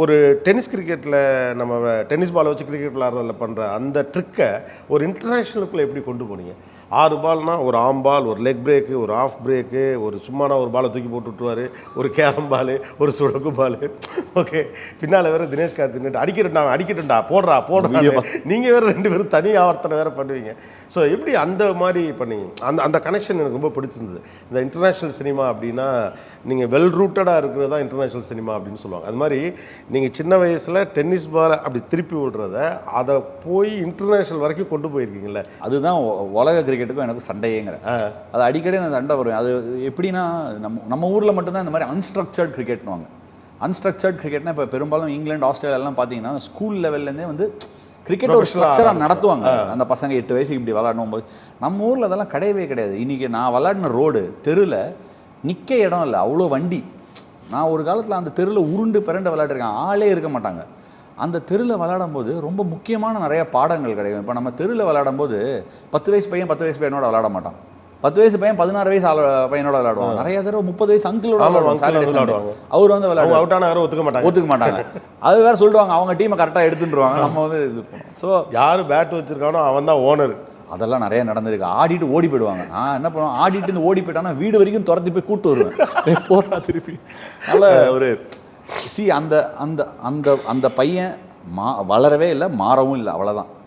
ஒரு டென்னிஸ் கிரிக்கெட்டில் நம்ம டென்னிஸ் பாலை வச்சு கிரிக்கெட் விளாட்றதில் பண்ணுற அந்த ட்ரிக்கை ஒரு இன்டர்நேஷ்னலுக்குள்ளே எப்படி கொண்டு போனீங்க? 6 பால்னா ஒரு ஆம் பால், ஒரு லெக் பிரேக்கு, ஒரு ஆஃப் பிரேக்கு, ஒரு சும்மானா ஒரு பாலை தூக்கி போட்டு விட்டுருவார், ஒரு கேரம் பாலு, ஒரு சுடக்கு பாலு. ஓகே, பின்னால் வேறு தினேஷ் கார்த்திக் அடிக்கட்டும்டா போடுறா நீங்கள் வேறு 2 பேரும் தனி ஆவர்த்தனை வேறு பண்ணுவீங்க. ஸோ எப்படி அந்த மாதிரி பண்ணீங்க? அந்த கனெக்ஷன் எனக்கு ரொம்ப பிடிச்சிருந்தது. இந்த இன்டர்நேஷ்னல் சினிமா அப்படின்னா நீங்கள் வெல் ரூட்டடாக இருக்கிறது தான் இன்டர்நேஷ்னல் சினிமா அப்படின்னு சொல்லுவாங்க. அது மாதிரி நீங்கள் சின்ன வயசில் டென்னிஸ் பாலை அப்படி திருப்பி விடுறத அதை போய் இன்டர்நேஷ்னல் வரைக்கும் கொண்டு போயிருக்கீங்கள. அதுதான் உலக கிரிக்கெட்டுக்கும் எனக்கு சண்டையேங்கிறேன். அது அடிக்கடி நான் சண்டை வருவேன். அது எப்படின்னா நம்ம ஊரில் மட்டும்தான் இந்த மாதிரி அன்ஸ்ட்ரக்சர்ட் கிரிக்கெட்னுவாங்க. அன்ஸ்ட்ரக்சர்ட் கிரிக்கெட்னா இப்போ பெரும்பாலும் இங்கிலாந்து, ஆஸ்திரேலியாலாம் பார்த்தீங்கன்னா ஸ்கூல் லெவல்லேருந்தே வந்து கிரிக்கெட் ஒரு ஸ்ட்ரக்சராக நடத்துவாங்க. அந்த பசங்க 8 வயசுக்கு இப்படி விளாடணும் போது நம்ம ஊரில் அதெல்லாம் கிடையவே கிடையாது. இன்றைக்கி நான் விளாடின ரோடு தெருவில் நிற்க இடம் இல்லை, அவ்வளோ வண்டி. நான் ஒரு காலத்தில் அந்த தெருவில் உருண்டு பிறண்டு விளையாட்டுருக்கேன், ஆளே இருக்க மாட்டாங்க. அந்த தெருவில் விளையாடும் போது ரொம்ப முக்கியமான நிறைய பாடங்கள் கிடைக்கும். இப்போ நம்ம தெருவில் விளையாடும் போது 10 வயசு பையன் 10 வயசு பையனோட விளையாட மாட்டான். 10 வயசு பையன் 16 வயசு பையனோட விளையாடுவாங்க. நிறைய தடவை 30 வயசு அங்கிளோட விளையாடுவாங்க. அவர் வந்து விளையாடுவாங்க, ஒத்துக்க மாட்டாங்க. அது வேற சொல்லுவாங்க, அவங்க டீமை கரெக்டாக எடுத்துட்டுருவாங்க. நம்ம வந்து இது பண்ணுவோம். ஸோ யார் பேட் வச்சிருக்கானோ அவன் தான் ஓனர். அதெல்லாம் நிறைய நடந்திருக்கு. ஆடிட்டு ஓடி போயிடுவாங்க. நான் என்ன பண்ணுவேன், ஆடிட்டு ஓடி போயிட்டானா வீடு வரைக்கும் துரத்தி போய் கூட்டு வருவேன், போறா திருப்பி. நல்ல ஒரு அந்த அந்த அந்த அந்த பையன் வளரவே இல்லை, மாறவும் இல்லை, அவ்வளோதான்.